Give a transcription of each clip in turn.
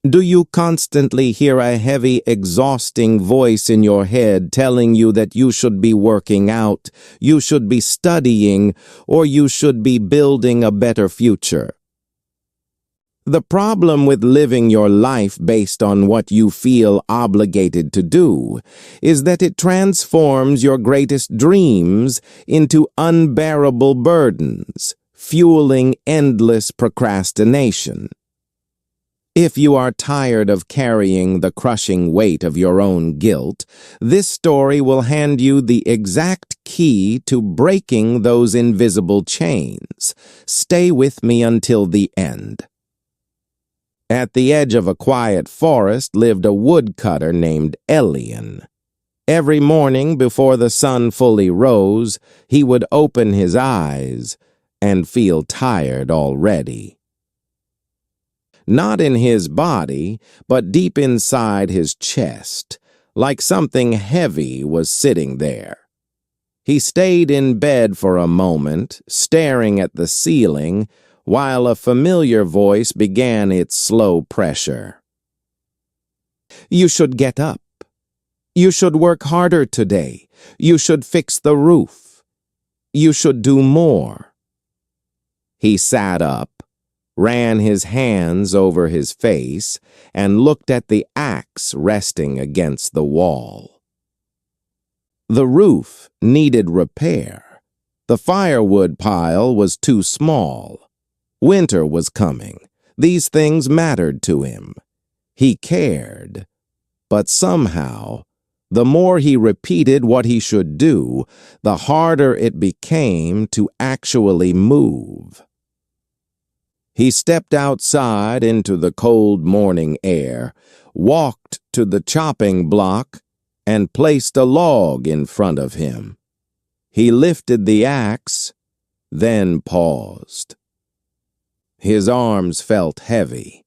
Do you constantly hear a heavy, exhausting voice in your head telling you that you should be working out, you should be studying, or you should be building a better future? The problem with living your life based on what you feel obligated to do is that it transforms your greatest dreams into unbearable burdens, fueling endless procrastination. If you are tired of carrying the crushing weight of your own guilt, this story will hand you the exact key to breaking those invisible chains. Stay with me until the end. At the edge of a quiet forest lived a woodcutter named Elian. Every morning before the sun fully rose, he would open his eyes and feel tired already. Not in his body, but deep inside his chest, like something heavy was sitting there. He stayed in bed for a moment, staring at the ceiling, while a familiar voice began its slow pressure. You should get up. You should work harder today. You should fix the roof. You should do more. He sat up, ran his hands over his face, and looked at the axe resting against the wall. The roof needed repair. The firewood pile was too small. Winter was coming. These things mattered to him. He cared. But somehow, the more he repeated what he should do, the harder it became to actually move. He stepped outside into the cold morning air, walked to the chopping block, and placed a log in front of him. He lifted the axe, then paused. His arms felt heavy,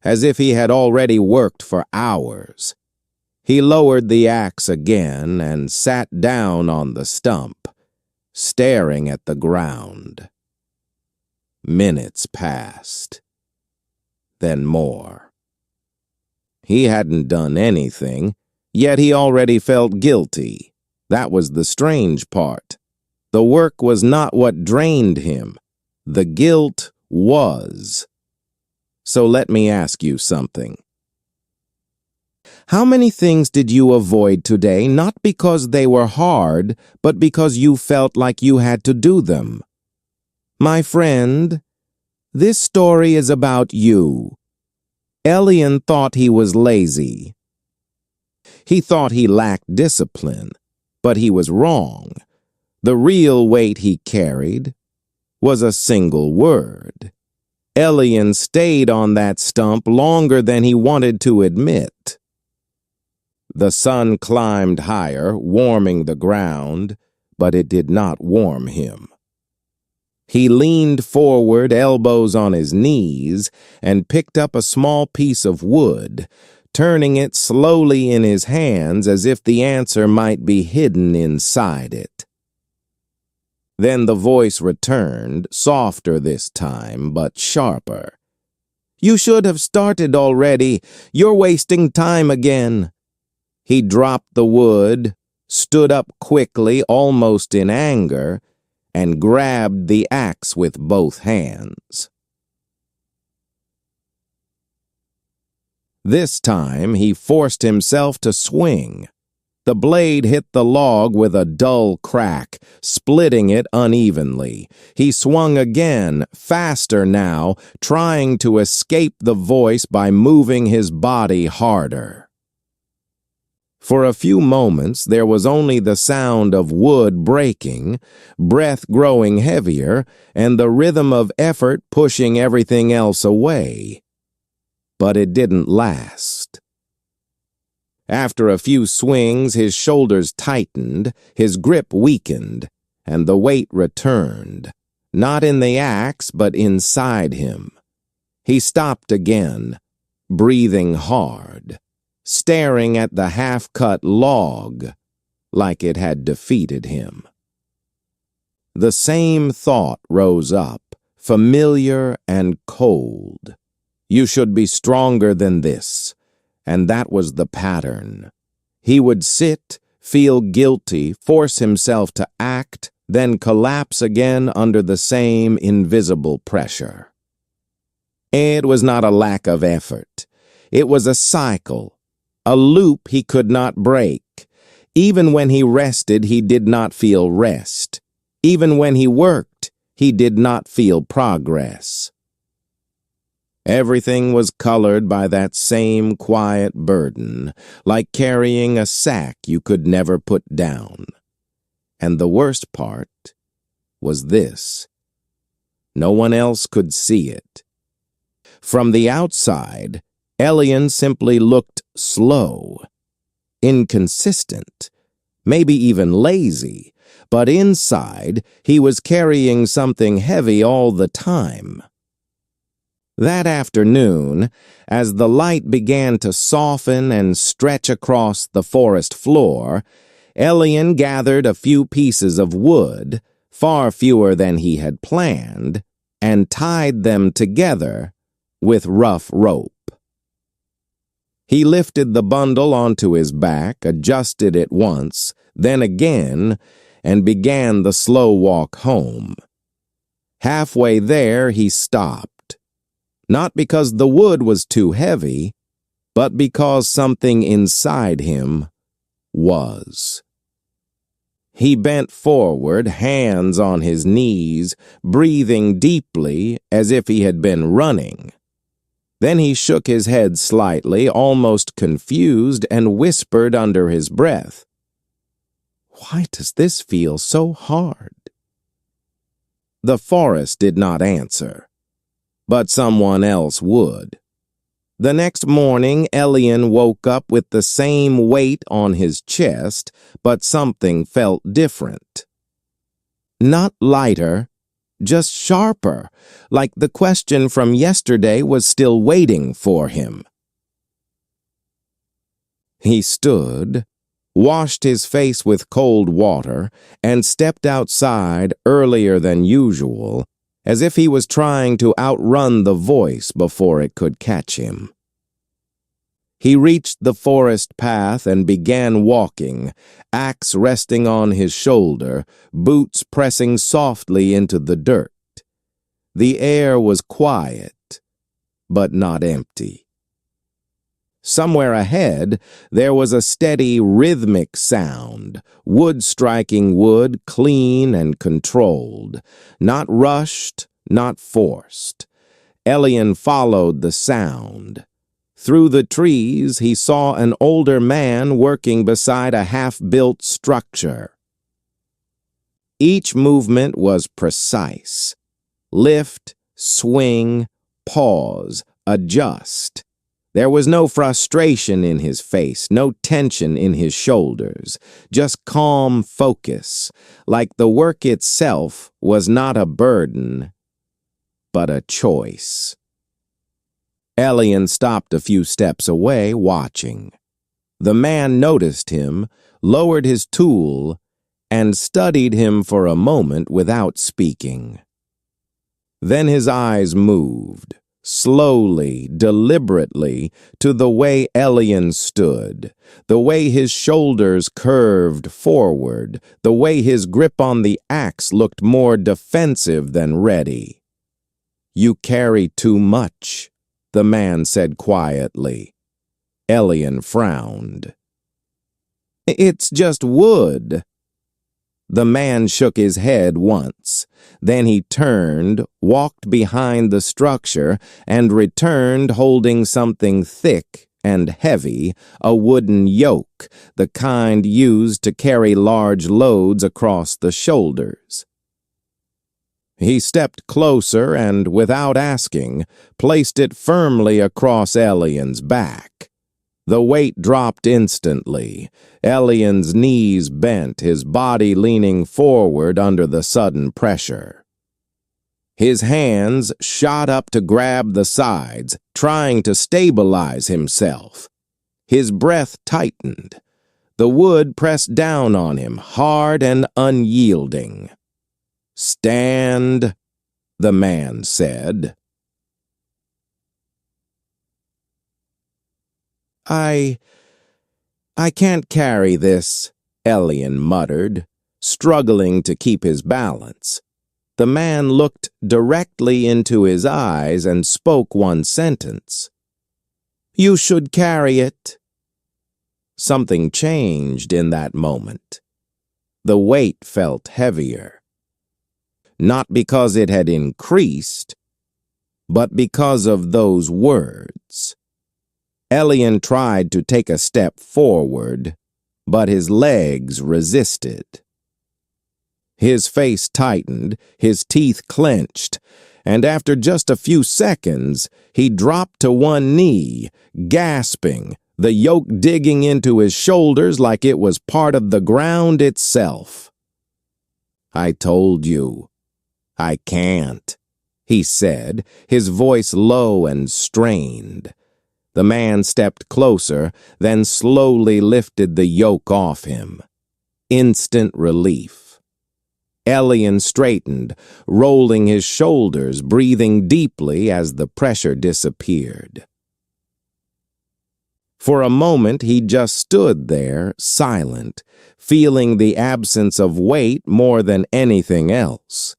as if he had already worked for hours. He lowered the axe again and sat down on the stump, staring at the ground. Minutes passed, then more. He hadn't done anything, yet he already felt guilty. That was the strange part. The work was not what drained him. The guilt was. So let me ask you something. How many things did you avoid today, not because they were hard, but because you felt like you had to do them? My friend, this story is about you. Elian thought he was lazy. He thought he lacked discipline, but he was wrong. The real weight he carried was a single word. Elian stayed on that stump longer than he wanted to admit. The sun climbed higher, warming the ground, but it did not warm him. He leaned forward, elbows on his knees, and picked up a small piece of wood, turning it slowly in his hands as if the answer might be hidden inside it. Then the voice returned, softer this time, but sharper. You should have started already. You're wasting time again. He dropped the wood, stood up quickly, almost in anger, and grabbed the axe with both hands. This time he forced himself to swing. The blade hit the log with a dull crack, splitting it unevenly. He swung again, faster now, trying to escape the voice by moving his body harder. For a few moments, there was only the sound of wood breaking, breath growing heavier, and the rhythm of effort pushing everything else away. But it didn't last. After a few swings, his shoulders tightened, his grip weakened, and the weight returned, not in the axe, but inside him. He stopped again, breathing hard, staring at the half-cut log like it had defeated him. The same thought rose up, familiar and cold. You should be stronger than this. And that was the pattern. He would sit, feel guilty, force himself to act, then collapse again under the same invisible pressure. It was not a lack of effort. It was a cycle, a loop he could not break. Even when he rested, he did not feel rest. Even when he worked, he did not feel progress. Everything was colored by that same quiet burden, like carrying a sack you could never put down. And the worst part was this: no one else could see it. From the outside, Elian simply looked slow, inconsistent, maybe even lazy, but inside he was carrying something heavy all the time. That afternoon, as the light began to soften and stretch across the forest floor, Elian gathered a few pieces of wood, far fewer than he had planned, and tied them together with rough rope. He lifted the bundle onto his back, adjusted it once, then again, and began the slow walk home. Halfway there, he stopped. Not because the wood was too heavy, but because something inside him was. He bent forward, hands on his knees, breathing deeply as if he had been running. Then he shook his head slightly, almost confused, and whispered under his breath, "Why does this feel so hard?" The forest did not answer, but someone else would. The next morning, Elian woke up with the same weight on his chest, but something felt different. Not lighter, just sharper, like the question from yesterday was still waiting for him. He stood, washed his face with cold water, and stepped outside earlier than usual, as if he was trying to outrun the voice before it could catch him. He reached the forest path and began walking, axe resting on his shoulder, boots pressing softly into the dirt. The air was quiet, but not empty. Somewhere ahead, there was a steady, rhythmic sound, wood striking wood, clean and controlled, not rushed, not forced. Elian followed the sound. Through the trees, he saw an older man working beside a half-built structure. Each movement was precise. Lift, swing, pause, adjust. There was no frustration in his face, no tension in his shoulders, just calm focus, like the work itself was not a burden, but a choice. Elian stopped a few steps away, watching. The man noticed him, lowered his tool, and studied him for a moment without speaking. Then his eyes moved, slowly, deliberately, to the way Elian stood, the way his shoulders curved forward, the way his grip on the axe looked more defensive than ready. "You carry too much," the man said quietly. Elian frowned. "It's just wood." The man shook his head once. Then he turned, walked behind the structure, and returned holding something thick and heavy, a wooden yoke, the kind used to carry large loads across the shoulders. He stepped closer and, without asking, placed it firmly across Elian's back. The weight dropped instantly. Elian's knees bent, his body leaning forward under the sudden pressure. His hands shot up to grab the sides, trying to stabilize himself. His breath tightened. The wood pressed down on him, hard and unyielding. "Stand," the man said. I can't carry this, Elian muttered, struggling to keep his balance. The man looked directly into his eyes and spoke one sentence. You should carry it. Something changed in that moment. The weight felt heavier. Not because it had increased, but because of those words. Elian tried to take a step forward, but his legs resisted. His face tightened, his teeth clenched, and after just a few seconds, he dropped to one knee, gasping, the yoke digging into his shoulders like it was part of the ground itself. I told you. I can't, he said, his voice low and strained. The man stepped closer, then slowly lifted the yoke off him. Instant relief. Elian straightened, rolling his shoulders, breathing deeply as the pressure disappeared. For a moment he just stood there, silent, feeling the absence of weight more than anything else.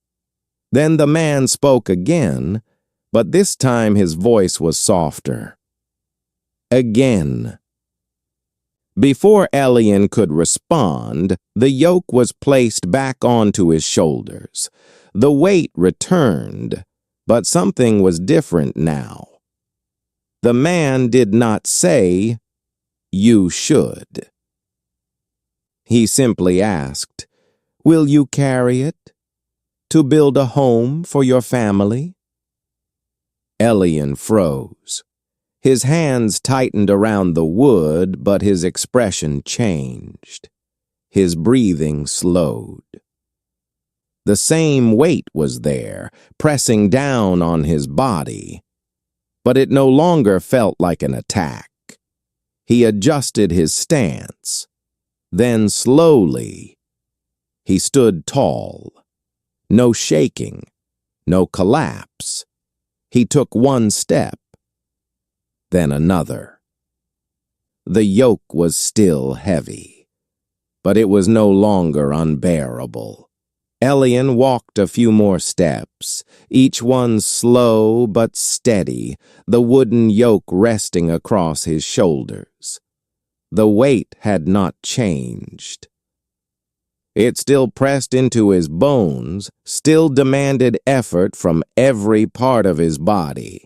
Then the man spoke again, but this time his voice was softer. Again. Before Elian could respond, the yoke was placed back onto his shoulders. The weight returned, but something was different now. The man did not say, "You should." He simply asked, "Will you carry it? To build a home for your family?" Elian froze. His hands tightened around the wood, but his expression changed. His breathing slowed. The same weight was there, pressing down on his body, but it no longer felt like an attack. He adjusted his stance. Then slowly, he stood tall. No shaking, no collapse. He took one step, then another. The yoke was still heavy, but it was no longer unbearable. Elian walked a few more steps, each one slow but steady, the wooden yoke resting across his shoulders. The weight had not changed. It still pressed into his bones, still demanded effort from every part of his body.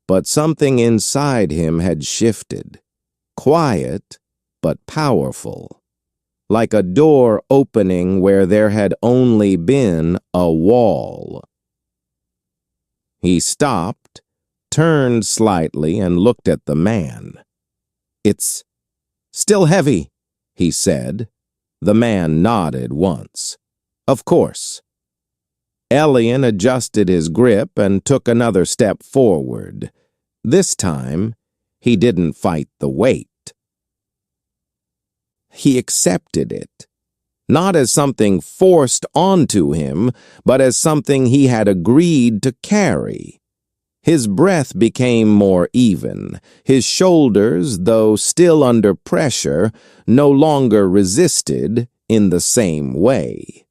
But something inside him had shifted, quiet but powerful, like a door opening where there had only been a wall. He stopped, turned slightly, and looked at the man. "It's still heavy," he said. The man nodded once. "Of course." Elian adjusted his grip and took another step forward. This time, he didn't fight the weight. He accepted it, not as something forced onto him, but as something he had agreed to carry. His breath became more even. His shoulders, though still under pressure, no longer resisted in the same way.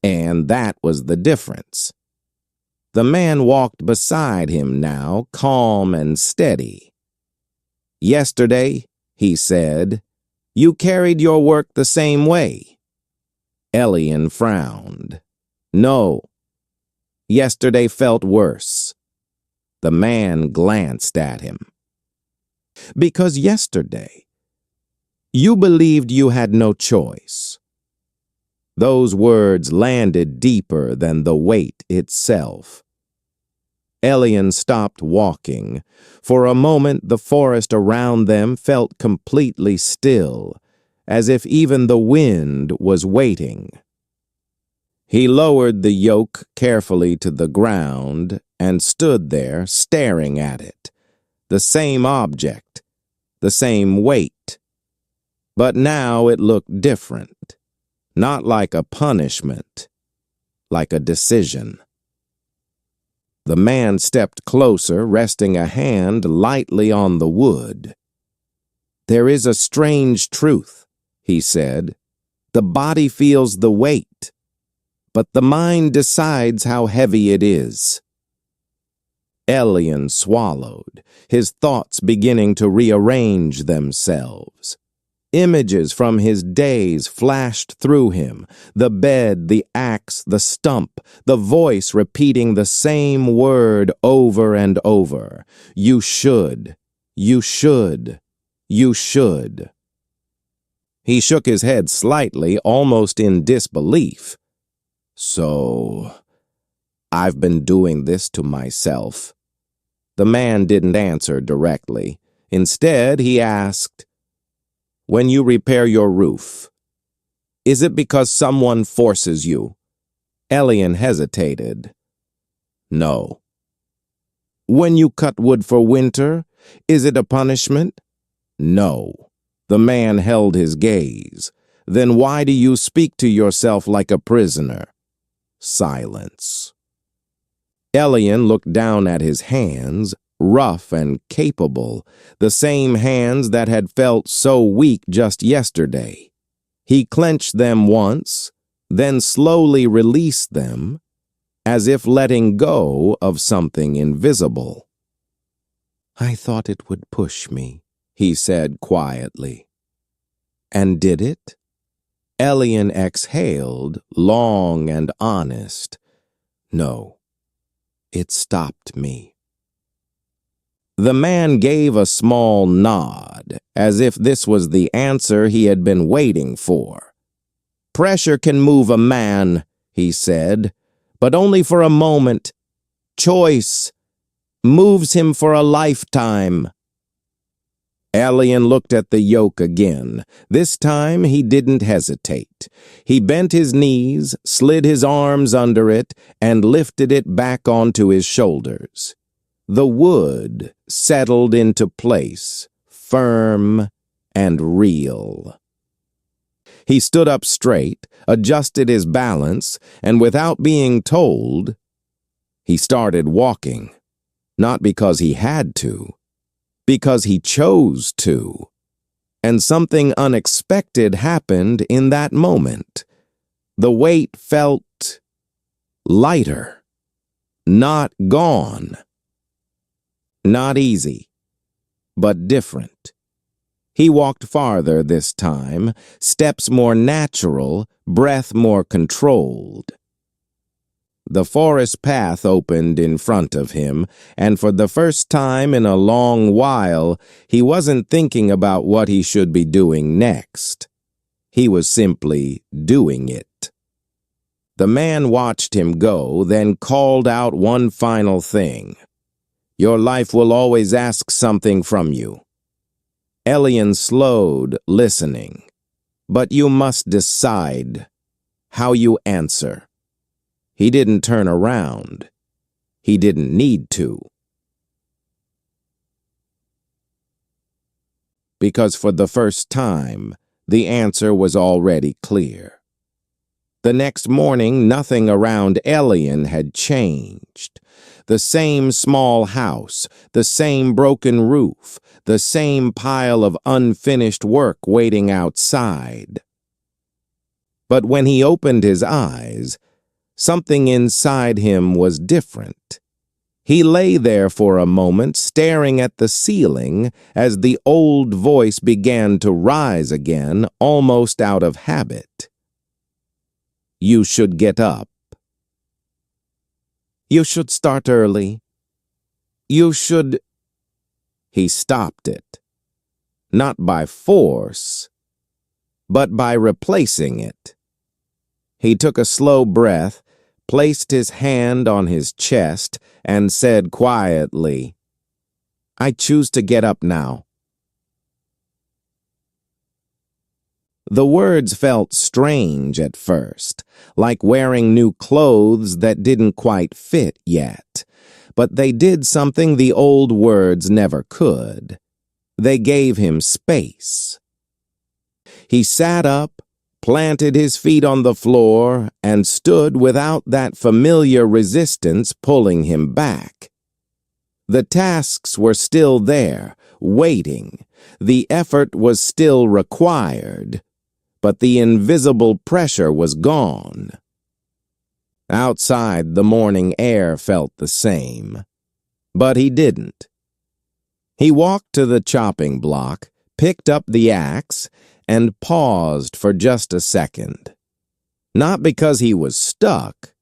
And that was the difference. The man walked beside him now, calm and steady. "Yesterday," he said, "you carried your work the same way." Elian frowned. "No. Yesterday felt worse." The man glanced at him. "Because yesterday, you believed you had no choice." Those words landed deeper than the weight itself. Elian stopped walking. For a moment, the forest around them felt completely still, as if even the wind was waiting. He lowered the yoke carefully to the ground and stood there staring at it. The same object, the same weight. But now it looked different. Not like a punishment, like a decision. The man stepped closer, resting a hand lightly on the wood. "There is a strange truth," he said. "The body feels the weight, but the mind decides how heavy it is." Elian swallowed, his thoughts beginning to rearrange themselves. Images from his days flashed through him, the bed, the axe, the stump, the voice repeating the same word over and over. "You should, you should, you should." He shook his head slightly, almost in disbelief. "So, I've been doing this to myself." The man didn't answer directly. Instead, he asked, "When you repair your roof, is it because someone forces you?" Elian hesitated. "No." "When you cut wood for winter, is it a punishment?" "No." The man held his gaze. "Then why do you speak to yourself like a prisoner?" Silence. Elian looked down at his hands, rough and capable, the same hands that had felt so weak just yesterday. He clenched them once, then slowly released them, as if letting go of something invisible. "I thought it would push me," he said quietly. "And did it?" Elian exhaled, long and honest. "No. It stopped me." The man gave a small nod, as if this was the answer he had been waiting for. "Pressure can move a man," he said, "but only for a moment. Choice moves him for a lifetime." Elian looked at the yoke again. This time he didn't hesitate. He bent his knees, slid his arms under it, and lifted it back onto his shoulders. The wood settled into place, firm and real. He stood up straight, adjusted his balance, and without being told, he started walking. Not because he had to, because he chose to. And something unexpected happened in that moment. The weight felt lighter, not gone. Not easy, but different. He walked farther this time, steps more natural, breath more controlled. The forest path opened in front of him, and for the first time in a long while, he wasn't thinking about what he should be doing next. He was simply doing it. The man watched him go, then called out one final thing. "Your life will always ask something from you." Elian slowed, listening. "But you must decide how you answer." He didn't turn around. He didn't need to. Because for the first time, the answer was already clear. The next morning, nothing around Elian had changed. The same small house, the same broken roof, the same pile of unfinished work waiting outside. But when he opened his eyes, something inside him was different. He lay there for a moment, staring at the ceiling as the old voice began to rise again, almost out of habit. "You should get up. You should start early. You should—" He stopped it, not by force, but by replacing it. He took a slow breath, placed his hand on his chest, and said quietly, "I choose to get up now." The words felt strange at first, like wearing new clothes that didn't quite fit yet. But they did something the old words never could. They gave him space. He sat up, planted his feet on the floor, and stood without that familiar resistance pulling him back. The tasks were still there, waiting, The effort was still required, but the invisible pressure was gone. Outside, the morning air felt the same, but he didn't. He walked to the chopping block, picked up the axe, and paused for just a second. Not because he was stuck,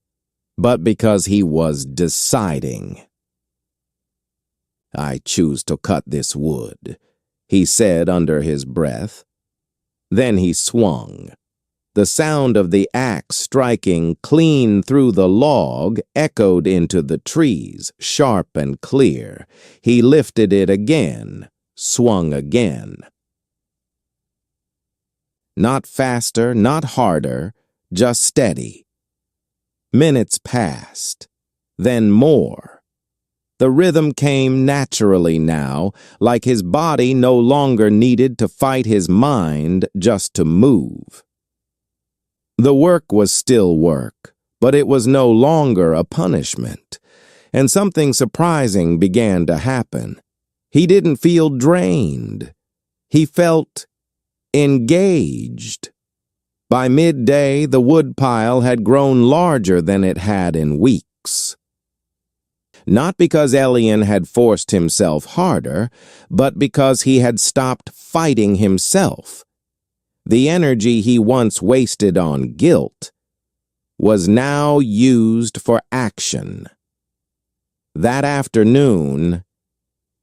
but because he was deciding. "I choose to cut this wood," he said under his breath. Then he swung. The sound of the axe striking clean through the log echoed into the trees, sharp and clear. He lifted it again, swung again. Not faster, not harder, just steady. Minutes passed, then more. The rhythm came naturally now, like his body no longer needed to fight his mind just to move. The work was still work, but it was no longer a punishment, and something surprising began to happen. He didn't feel drained. He felt engaged. By midday, the woodpile had grown larger than it had in weeks. Not because Elian had forced himself harder, but because he had stopped fighting himself. The energy he once wasted on guilt was now used for action. That afternoon,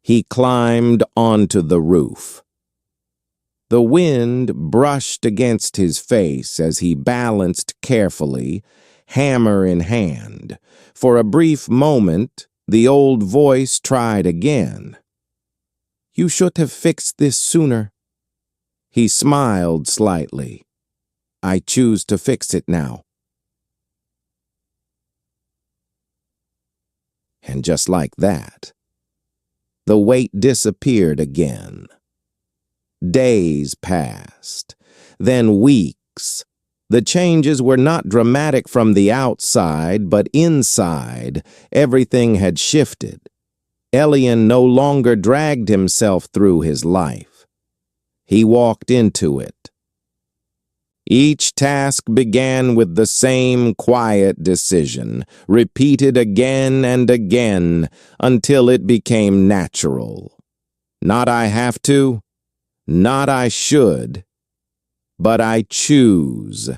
he climbed onto the roof. The wind brushed against his face as he balanced carefully, hammer in hand. For a brief moment, the old voice tried again. "You should have fixed this sooner." He smiled slightly. "I choose to fix it now." And just like that, the weight disappeared again. Days passed, then weeks. The changes were not dramatic from the outside, but inside, everything had shifted. Elian no longer dragged himself through his life. He walked into it. Each task began with the same quiet decision, repeated again and again until it became natural. Not "I have to," not "I should," but "I choose."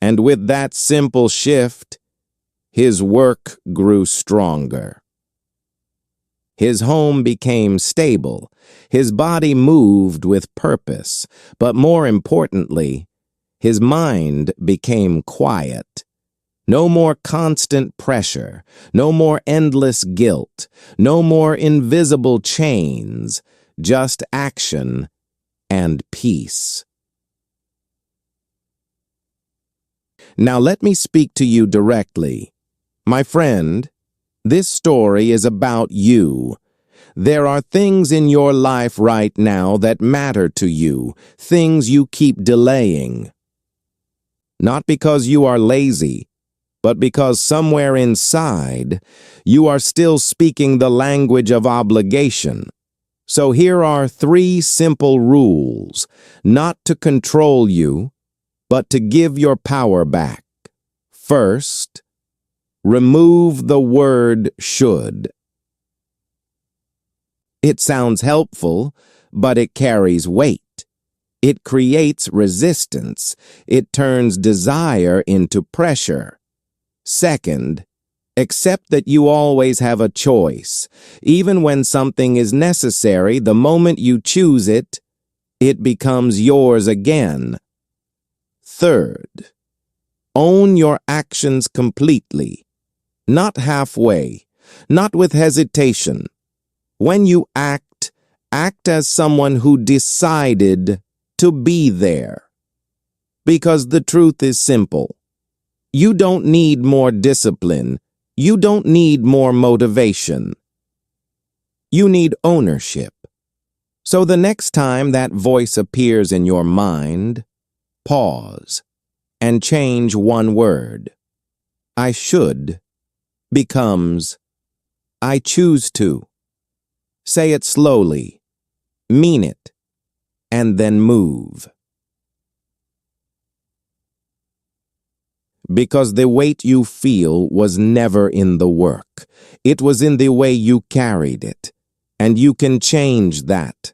And with that simple shift, his work grew stronger. His home became stable. His body moved with purpose. But more importantly, his mind became quiet. No more constant pressure, no more endless guilt, no more invisible chains, just action and peace. Now let me speak to you directly. My friend, this story is about you. There are things in your life right now that matter to you, things you keep delaying. Not because you are lazy, but because somewhere inside, you are still speaking the language of obligation. So here are 3 simple rules, not to control you, but to give your power back. First, remove the word should. It sounds helpful, but it carries weight. It creates resistance. It turns desire into pressure. Second, accept that you always have a choice. Even when something is necessary, the moment you choose it, it becomes yours again. Third, own your actions completely, not halfway, not with hesitation. When you act, act as someone who decided to be there. Because the truth is simple. You don't need more discipline. You don't need more motivation. You need ownership. So the next time that voice appears in your mind, pause and change one word. "I should" becomes "I choose to." Say it slowly. Mean it, and then move. Because the weight you feel was never in the work. It was in the way you carried it. And you can change that,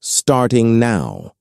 starting now.